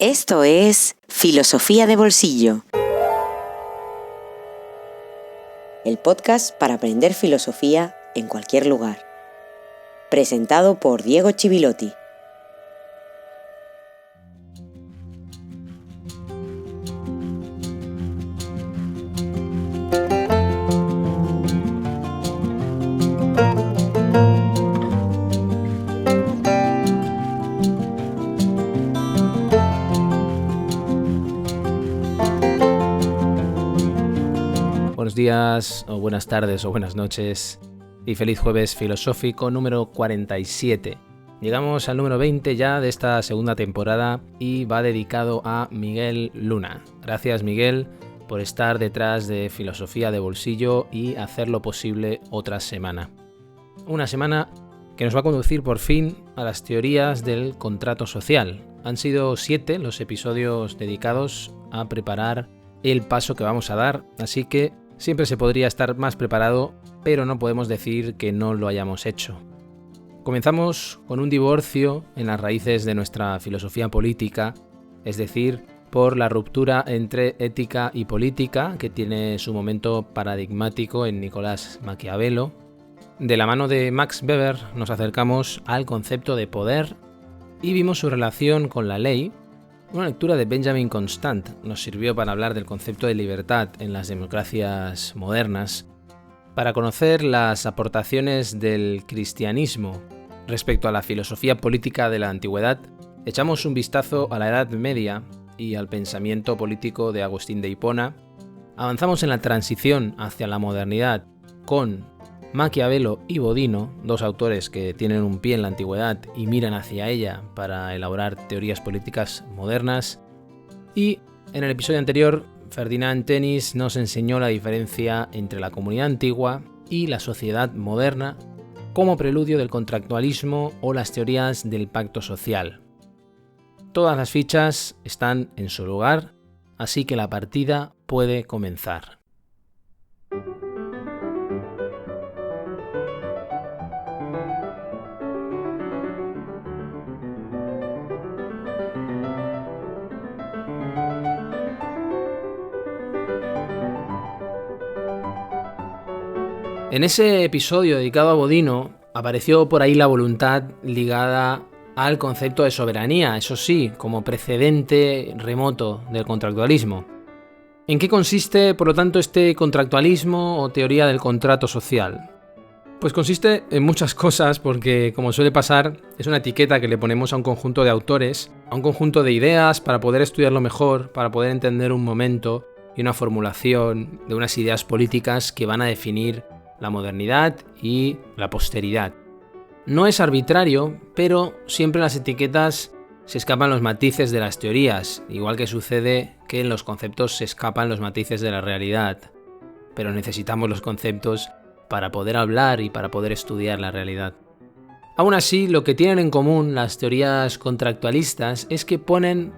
Esto es Filosofía de Bolsillo, el podcast para aprender filosofía en cualquier lugar. Presentado por Diego Chivilotti. Buenos días, o buenas tardes, o buenas noches, y feliz jueves filosófico número 47. Llegamos al número 20 ya de esta segunda temporada y va dedicado a Miguel Luna. Gracias, Miguel, por estar detrás de Filosofía de Bolsillo y hacerlo posible otra semana. Una semana que nos va a conducir por fin a las teorías del contrato social. Han sido 7 los episodios dedicados a preparar el paso que vamos a dar, así que siempre se podría estar más preparado, pero no podemos decir que no lo hayamos hecho. Comenzamos con un divorcio en las raíces de nuestra filosofía política, es decir, por la ruptura entre ética y política, que tiene su momento paradigmático en Nicolás Maquiavelo. De la mano de Max Weber nos acercamos al concepto de poder y vimos su relación con la ley. Una lectura de Benjamin Constant nos sirvió para hablar del concepto de libertad en las democracias modernas, para conocer las aportaciones del cristianismo respecto a la filosofía política de la antigüedad. Echamos un vistazo a la Edad Media y al pensamiento político de Agustín de Hipona. Avanzamos en la transición hacia la modernidad con Maquiavelo y Bodino, dos autores que tienen un pie en la antigüedad y miran hacia ella para elaborar teorías políticas modernas. Y en el episodio anterior, Ferdinand Tönnies nos enseñó la diferencia entre la comunidad antigua y la sociedad moderna como preludio del contractualismo o las teorías del pacto social. Todas las fichas están en su lugar, así que la partida puede comenzar. En ese episodio dedicado a Bodino, apareció por ahí la voluntad ligada al concepto de soberanía, eso sí, como precedente remoto del contractualismo. ¿En qué consiste, por lo tanto, este contractualismo o teoría del contrato social? Pues consiste en muchas cosas porque, como suele pasar, es una etiqueta que le ponemos a un conjunto de autores, a un conjunto de ideas para poder estudiarlo mejor, para poder entender un momento y una formulación de unas ideas políticas que van a definir la modernidad y la posteridad. No es arbitrario, pero siempre en las etiquetas se escapan los matices de las teorías, igual que sucede que en los conceptos se escapan los matices de la realidad. Pero necesitamos los conceptos para poder hablar y para poder estudiar la realidad. Aún así, lo que tienen en común las teorías contractualistas es que ponen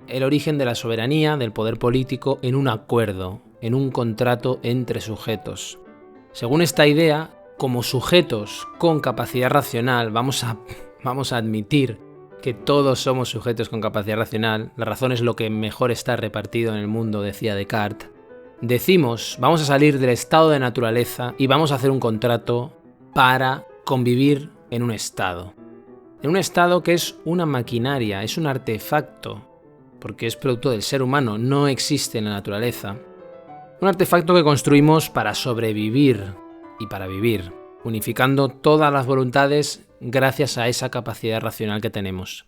el origen de la soberanía, del poder político, en un acuerdo, en un contrato entre sujetos. Según esta idea, como sujetos con capacidad racional, vamos a admitir que todos somos sujetos con capacidad racional, la razón es lo que mejor está repartido en el mundo, decía Descartes. Decimos, vamos a salir del estado de naturaleza y vamos a hacer un contrato para convivir en un estado. En un estado que es una maquinaria, es un artefacto, porque es producto del ser humano, no existe en la naturaleza. Un artefacto que construimos para sobrevivir y para vivir, unificando todas las voluntades gracias a esa capacidad racional que tenemos.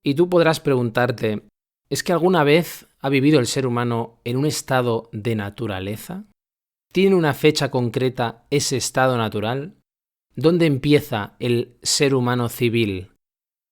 Y tú podrás preguntarte, ¿es que alguna vez ha vivido el ser humano en un estado de naturaleza? ¿Tiene una fecha concreta ese estado natural? ¿Dónde empieza el ser humano civil?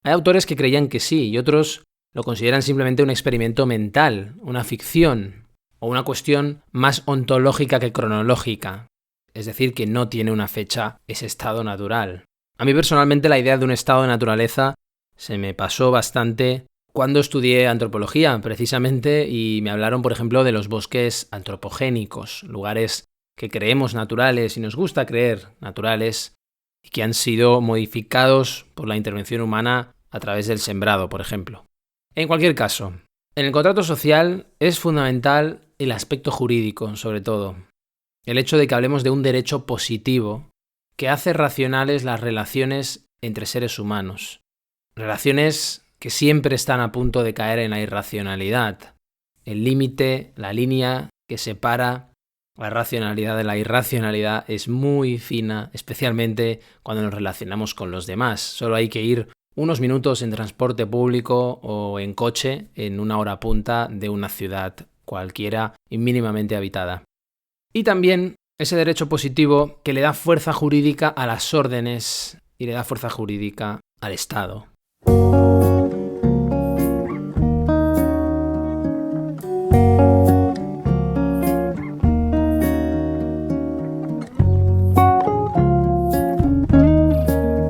Hay autores que creían que sí y otros lo consideran simplemente un experimento mental, una ficción o una cuestión más ontológica que cronológica, es decir, que no tiene una fecha ese estado natural. A mí personalmente la idea de un estado de naturaleza se me pasó bastante cuando estudié antropología, precisamente, y me hablaron, por ejemplo, de los bosques antropogénicos, lugares que creemos naturales y nos gusta creer naturales y que han sido modificados por la intervención humana a través del sembrado, por ejemplo. En cualquier caso, En el contrato social es fundamental el aspecto jurídico, sobre todo. El hecho de que hablemos de un derecho positivo que hace racionales las relaciones entre seres humanos. Relaciones que siempre están a punto de caer en la irracionalidad. El límite, la línea que separa la racionalidad de la irracionalidad es muy fina, especialmente cuando nos relacionamos con los demás. Solo hay que ir unos minutos en transporte público o en coche en una hora punta de una ciudad cualquiera y mínimamente habitada. Y también ese derecho positivo que le da fuerza jurídica a las órdenes y le da fuerza jurídica al Estado.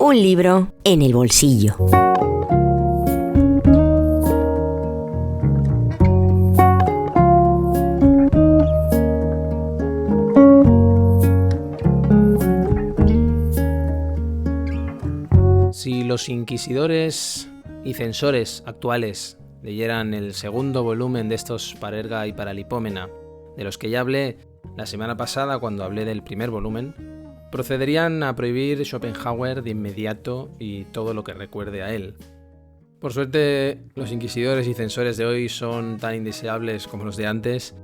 Un libro en el bolsillo. Si los inquisidores y censores actuales leyeran el segundo volumen de estos Parerga y Paralipómena, de los que ya hablé la semana pasada cuando hablé del primer volumen, procederían a prohibir Schopenhauer de inmediato y todo lo que recuerde a él. Por suerte, los inquisidores y censores de hoy son tan indeseables como los de antes,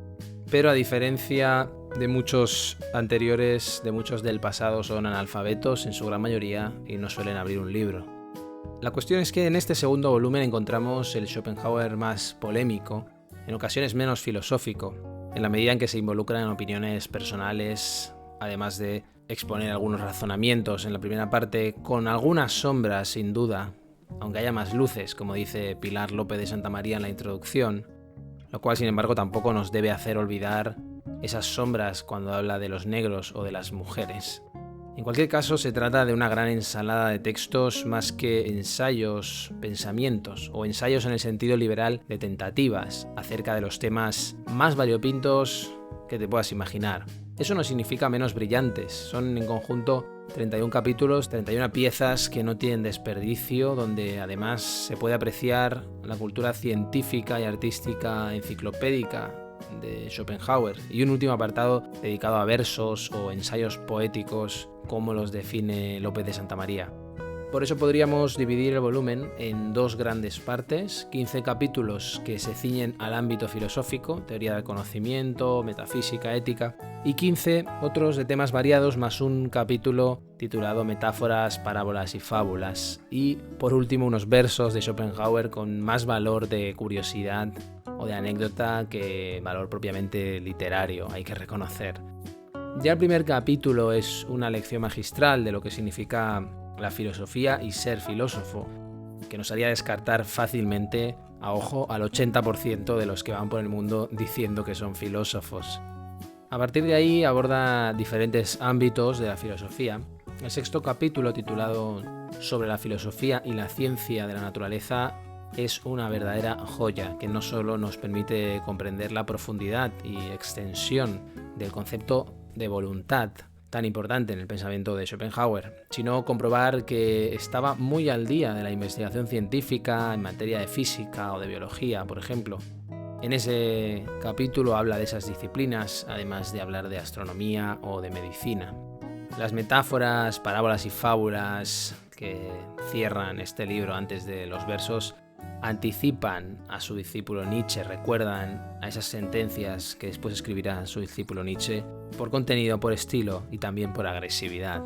pero a diferencia de muchos anteriores, de muchos del pasado, son analfabetos en su gran mayoría y no suelen abrir un libro. La cuestión es que en este segundo volumen encontramos el Schopenhauer más polémico, en ocasiones menos filosófico, en la medida en que se involucra en opiniones personales, además de exponer algunos razonamientos en la primera parte, con algunas sombras sin duda, aunque haya más luces, como dice Pilar López de Santamaría en la introducción, lo cual sin embargo tampoco nos debe hacer olvidar esas sombras cuando habla de los negros o de las mujeres. En cualquier caso, se trata de una gran ensalada de textos más que ensayos, pensamientos o ensayos en el sentido liberal de tentativas acerca de los temas más variopintos que te puedas imaginar. Eso no significa menos brillantes, son en conjunto 31 capítulos, 31 piezas que no tienen desperdicio, donde además se puede apreciar la cultura científica y artística enciclopédica de Schopenhauer y un último apartado dedicado a versos o ensayos poéticos como los define López de Santamaría. Por eso podríamos dividir el volumen en dos grandes partes, 15 capítulos que se ciñen al ámbito filosófico, teoría del conocimiento, metafísica, ética, y 15 otros de temas variados, más un capítulo titulado Metáforas, parábolas y fábulas, y por último unos versos de Schopenhauer con más valor de curiosidad o de anécdota que valor propiamente literario, hay que reconocer. Ya el primer capítulo es una lección magistral de lo que significa la filosofía y ser filósofo, que nos haría descartar fácilmente, a ojo, al 80% de los que van por el mundo diciendo que son filósofos. A partir de ahí aborda diferentes ámbitos de la filosofía. El sexto capítulo, titulado Sobre la filosofía y la ciencia de la naturaleza, es una verdadera joya que no solo nos permite comprender la profundidad y extensión del concepto de voluntad, tan importante en el pensamiento de Schopenhauer, sino comprobar que estaba muy al día de la investigación científica en materia de física o de biología, por ejemplo. En ese capítulo habla de esas disciplinas, además de hablar de astronomía o de medicina. Las metáforas, parábolas y fábulas que cierran este libro antes de los versos anticipan a su discípulo Nietzsche, recuerdan a esas sentencias que después escribirá su discípulo Nietzsche por contenido, por estilo y también por agresividad.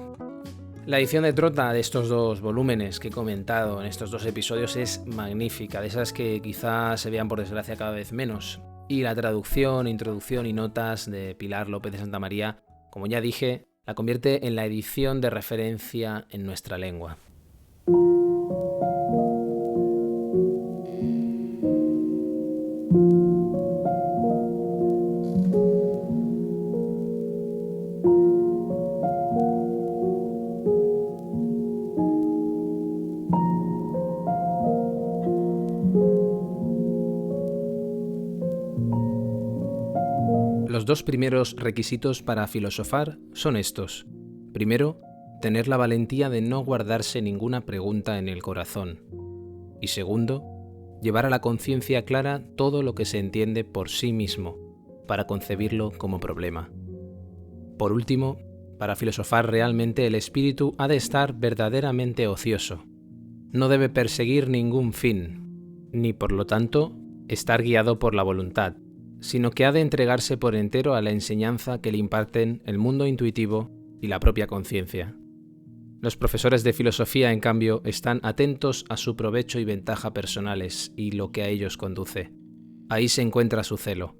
La edición de Trota de estos dos volúmenes que he comentado en estos dos episodios es magnífica, de esas que quizás se vean por desgracia cada vez menos. Y la traducción, introducción y notas de Pilar López de Santamaría, como ya dije, la convierte en la edición de referencia en nuestra lengua. Los dos primeros requisitos para filosofar son estos. Primero, tener la valentía de no guardarse ninguna pregunta en el corazón. Y segundo, llevar a la conciencia clara todo lo que se entiende por sí mismo, para concebirlo como problema. Por último, para filosofar realmente el espíritu ha de estar verdaderamente ocioso. No debe perseguir ningún fin, ni por lo tanto estar guiado por la voluntad, sino que ha de entregarse por entero a la enseñanza que le imparten el mundo intuitivo y la propia conciencia. Los profesores de filosofía, en cambio, están atentos a su provecho y ventaja personales y lo que a ellos conduce. Ahí se encuentra su celo.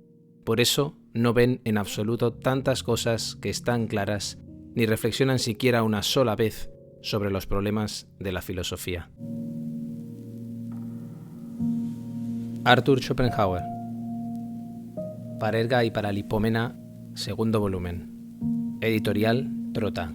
Por eso no ven en absoluto tantas cosas que están claras, ni reflexionan siquiera una sola vez sobre los problemas de la filosofía. Arthur Schopenhauer. Parerga y Paralipómena, segundo volumen. Editorial Trota.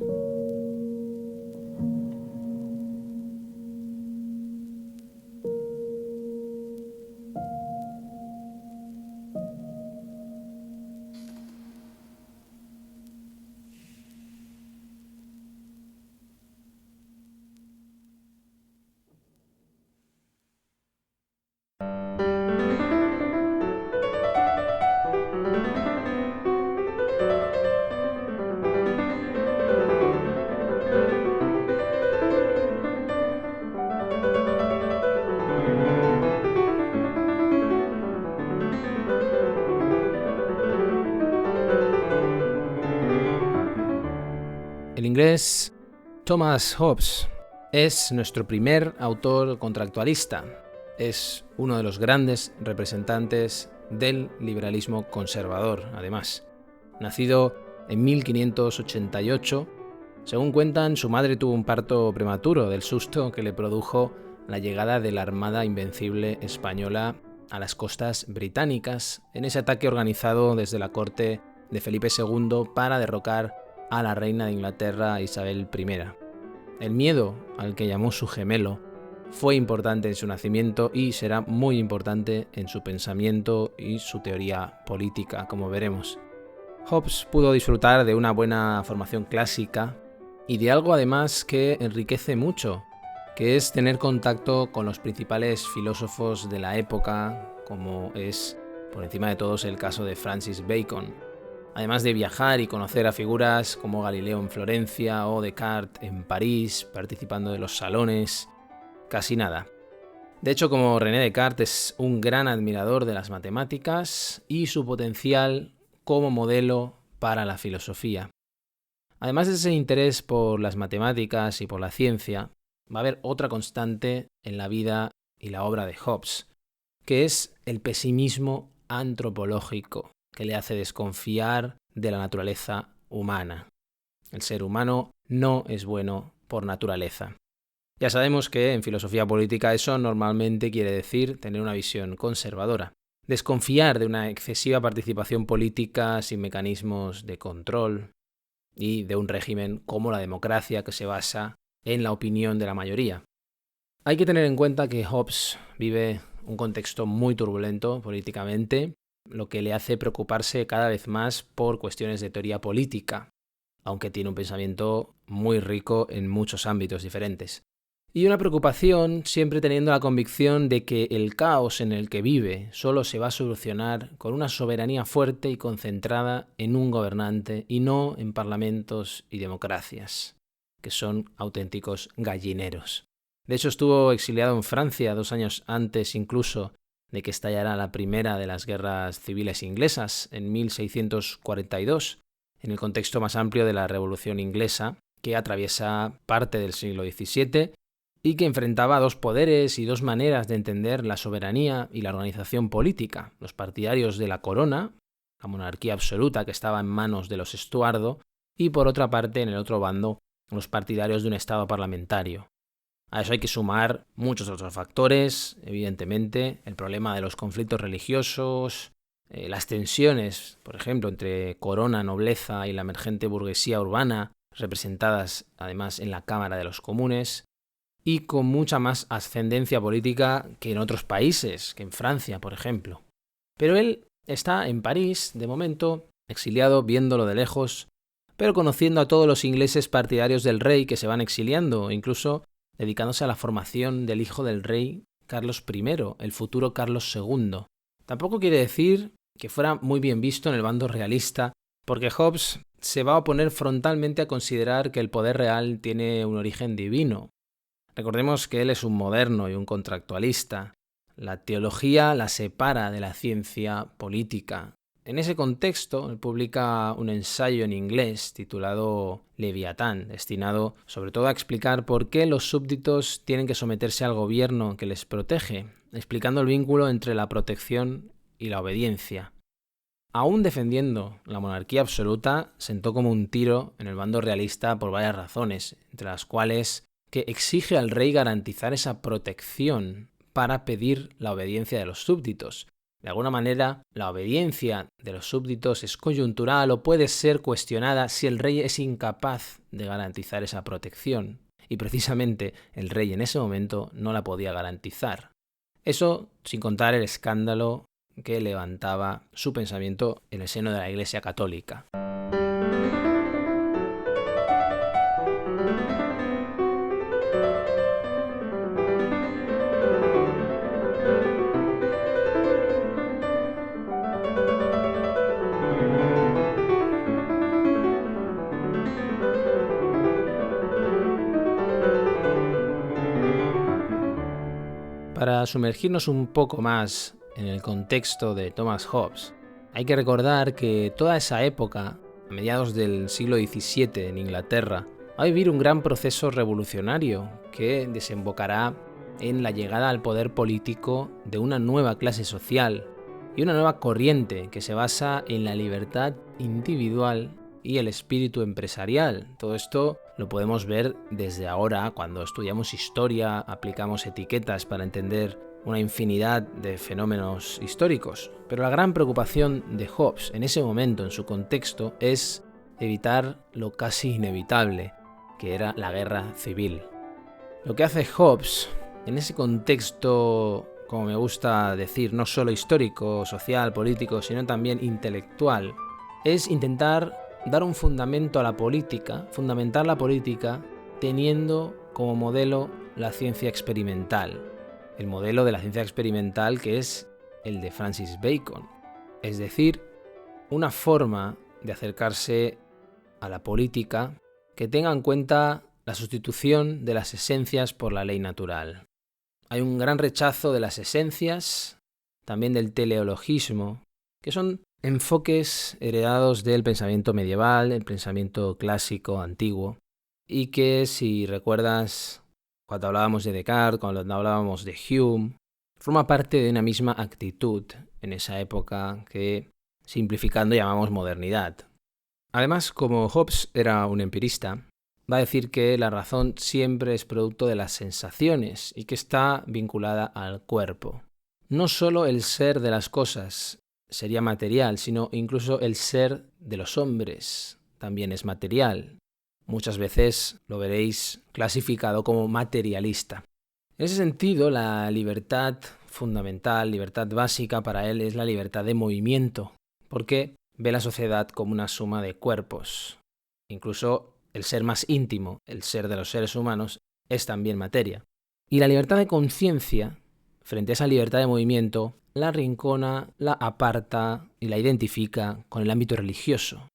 El inglés Thomas Hobbes es nuestro primer autor contractualista. Es uno de los grandes representantes del liberalismo conservador, además. Nacido en 1588, según cuentan, su madre tuvo un parto prematuro del susto que le produjo la llegada de la Armada Invencible española a las costas británicas en ese ataque organizado desde la corte de Felipe II para derrocar a la reina de Inglaterra Isabel I. El miedo al que llamó su gemelo fue importante en su nacimiento y será muy importante en su pensamiento y su teoría política, como veremos. Hobbes pudo disfrutar de una buena formación clásica y de algo además que enriquece mucho, que es tener contacto con los principales filósofos de la época, como es por encima de todos el caso de Francis Bacon. Además de viajar y conocer a figuras como Galileo en Florencia o Descartes en París, participando de los salones, casi nada. De hecho, como René Descartes es un gran admirador de las matemáticas y su potencial como modelo para la filosofía. Además de ese interés por las matemáticas y por la ciencia, va a haber otra constante en la vida y la obra de Hobbes, que es el pesimismo antropológico, que le hace desconfiar de la naturaleza humana. El ser humano no es bueno por naturaleza. Ya sabemos que en filosofía política eso normalmente quiere decir tener una visión conservadora, desconfiar de una excesiva participación política sin mecanismos de control y de un régimen como la democracia que se basa en la opinión de la mayoría. Hay que tener en cuenta que Hobbes vive un contexto muy turbulento políticamente, lo que le hace preocuparse cada vez más por cuestiones de teoría política, aunque tiene un pensamiento muy rico en muchos ámbitos diferentes. Y una preocupación siempre teniendo la convicción de que el caos en el que vive solo se va a solucionar con una soberanía fuerte y concentrada en un gobernante y no en parlamentos y democracias, que son auténticos gallineros. De hecho, estuvo exiliado en Francia 2 años antes incluso de que estallara la primera de las guerras civiles inglesas en 1642, en el contexto más amplio de la Revolución Inglesa, que atraviesa parte del siglo XVII y que enfrentaba dos poderes y dos maneras de entender la soberanía y la organización política: los partidarios de la corona, la monarquía absoluta que estaba en manos de los Estuardo, y por otra parte, en el otro bando, los partidarios de un Estado parlamentario. A eso hay que sumar muchos otros factores, evidentemente, el problema de los conflictos religiosos, las tensiones, por ejemplo, entre corona, nobleza y la emergente burguesía urbana, representadas además en la Cámara de los Comunes, y con mucha más ascendencia política que en otros países, que en Francia, por ejemplo. Pero él está en París, de momento, exiliado, viéndolo de lejos, pero conociendo a todos los ingleses partidarios del rey que se van exiliando, incluso dedicándose a la formación del hijo del rey, Carlos I, el futuro Carlos II. Tampoco quiere decir que fuera muy bien visto en el bando realista, porque Hobbes se va a oponer frontalmente a considerar que el poder real tiene un origen divino. Recordemos que él es un moderno y un contractualista. La teología la separa de la ciencia política. En ese contexto, él publica un ensayo en inglés titulado Leviatán, destinado sobre todo a explicar por qué los súbditos tienen que someterse al gobierno que les protege, explicando el vínculo entre la protección y la obediencia. Aún defendiendo la monarquía absoluta, sentó como un tiro en el bando realista por varias razones, entre las cuales que exige al rey garantizar esa protección para pedir la obediencia de los súbditos. De alguna manera, la obediencia de los súbditos es coyuntural o puede ser cuestionada si el rey es incapaz de garantizar esa protección. Y precisamente el rey en ese momento no la podía garantizar. Eso sin contar el escándalo que levantaba su pensamiento en el seno de la Iglesia Católica. Para sumergirnos un poco más en el contexto de Thomas Hobbes, hay que recordar que toda esa época, a mediados del siglo XVII en Inglaterra, va a vivir un gran proceso revolucionario que desembocará en la llegada al poder político de una nueva clase social y una nueva corriente que se basa en la libertad individual y el espíritu empresarial. Todo esto lo podemos ver desde ahora, cuando estudiamos historia, aplicamos etiquetas para entender una infinidad de fenómenos históricos. Pero la gran preocupación de Hobbes en ese momento, en su contexto, es evitar lo casi inevitable, que era la guerra civil. Lo que hace Hobbes en ese contexto, como me gusta decir, no solo histórico, social, político, sino también intelectual, es intentar dar un fundamento a la política, fundamentar la política teniendo como modelo la ciencia experimental. El modelo de la ciencia experimental que es el de Francis Bacon. Es decir, una forma de acercarse a la política que tenga en cuenta la sustitución de las esencias por la ley natural. Hay un gran rechazo de las esencias, también del teleologismo, que son enfoques heredados del pensamiento medieval, el pensamiento clásico, antiguo, y que si recuerdas cuando hablábamos de Descartes, cuando hablábamos de Hume, forma parte de una misma actitud en esa época que, simplificando, llamamos modernidad. Además, como Hobbes era un empirista, va a decir que la razón siempre es producto de las sensaciones y que está vinculada al cuerpo. No solo el ser de las cosas sería material, sino incluso el ser de los hombres también es material. Muchas veces lo veréis clasificado como materialista. En ese sentido, la libertad fundamental, libertad básica para él es la libertad de movimiento, porque ve la sociedad como una suma de cuerpos. Incluso el ser más íntimo, el ser de los seres humanos, es también materia. Y la libertad de conciencia, frente a esa libertad de movimiento, la arrincona, la aparta y la identifica con el ámbito religioso,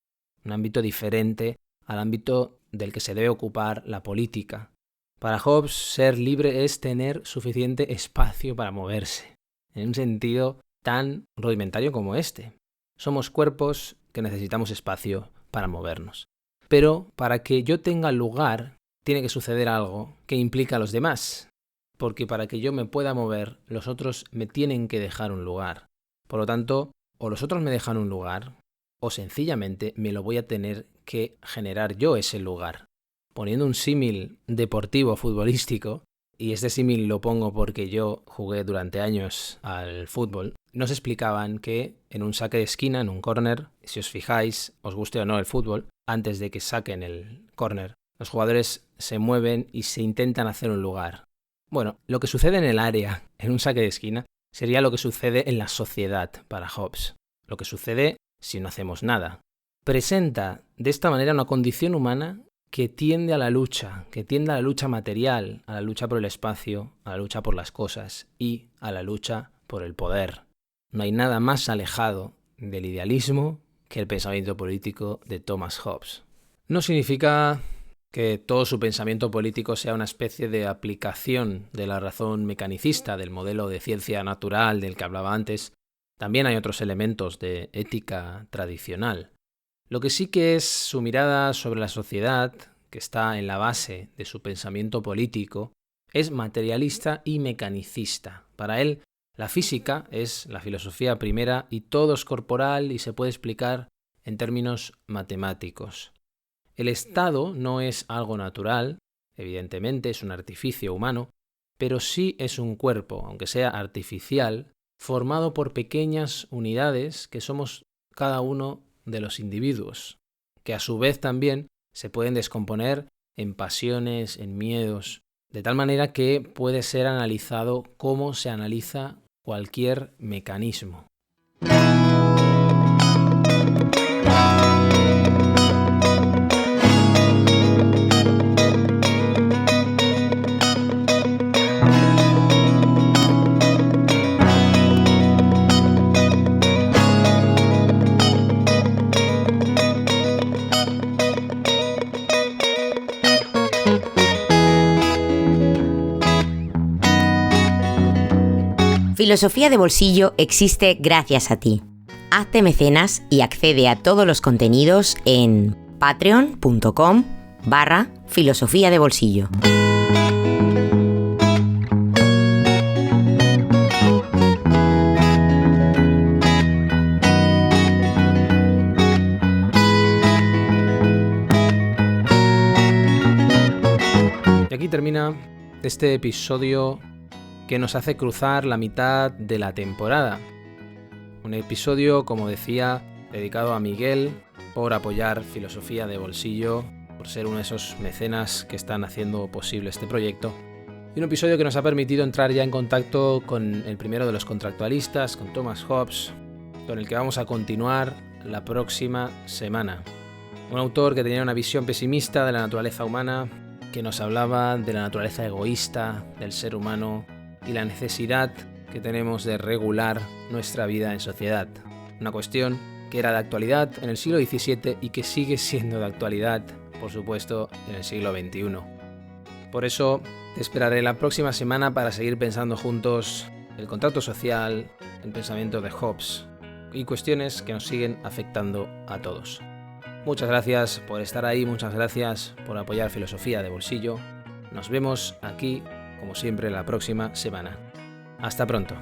un ámbito diferente al ámbito del que se debe ocupar la política. Para Hobbes, ser libre es tener suficiente espacio para moverse, en un sentido tan rudimentario como este. Somos cuerpos que necesitamos espacio para movernos. Pero para que yo tenga lugar, tiene que suceder algo que implica a los demás. Porque para que yo me pueda mover, los otros me tienen que dejar un lugar. Por lo tanto, o los otros me dejan un lugar, o sencillamente me lo voy a tener que generar yo ese lugar. Poniendo un símil deportivo futbolístico, y este símil lo pongo porque yo jugué durante años al fútbol, nos explicaban que en un saque de esquina, en un córner, si os fijáis, os guste o no el fútbol, antes de que saquen el córner, los jugadores se mueven y se intentan hacer un lugar. Bueno, lo que sucede en el área, en un saque de esquina, sería lo que sucede en la sociedad para Hobbes. Lo que sucede si no hacemos nada. Presenta de esta manera una condición humana que tiende a la lucha, que tiende a la lucha material, a la lucha por el espacio, a la lucha por las cosas y a la lucha por el poder. No hay nada más alejado del idealismo que el pensamiento político de Thomas Hobbes. No significa que todo su pensamiento político sea una especie de aplicación de la razón mecanicista, del modelo de ciencia natural del que hablaba antes. También hay otros elementos de ética tradicional. Lo que sí que es su mirada sobre la sociedad, que está en la base de su pensamiento político, es materialista y mecanicista. Para él, la física es la filosofía primera y todo es corporal y se puede explicar en términos matemáticos. El Estado no es algo natural, evidentemente es un artificio humano, pero sí es un cuerpo, aunque sea artificial, formado por pequeñas unidades que somos cada uno de los individuos, que a su vez también se pueden descomponer en pasiones, en miedos, de tal manera que puede ser analizado como se analiza cualquier mecanismo. Filosofía de Bolsillo existe gracias a ti. Hazte mecenas y accede a todos los contenidos en patreon.com/filosofía de bolsillo. Y aquí termina este episodio que nos hace cruzar la mitad de la temporada. Un episodio, como decía, dedicado a Miguel por apoyar Filosofía de Bolsillo, por ser uno de esos mecenas que están haciendo posible este proyecto. Y un episodio que nos ha permitido entrar ya en contacto con el primero de los contractualistas, con Thomas Hobbes, con el que vamos a continuar la próxima semana. Un autor que tenía una visión pesimista de la naturaleza humana, que nos hablaba de la naturaleza egoísta del ser humano y la necesidad que tenemos de regular nuestra vida en sociedad. Una cuestión que era de actualidad en el siglo XVII y que sigue siendo de actualidad, por supuesto, en el siglo XXI. Por eso te esperaré la próxima semana para seguir pensando juntos el contrato social, el pensamiento de Hobbes y cuestiones que nos siguen afectando a todos. Muchas gracias por estar ahí, muchas gracias por apoyar Filosofía de Bolsillo. Nos vemos aquí como siempre, la próxima semana. Hasta pronto.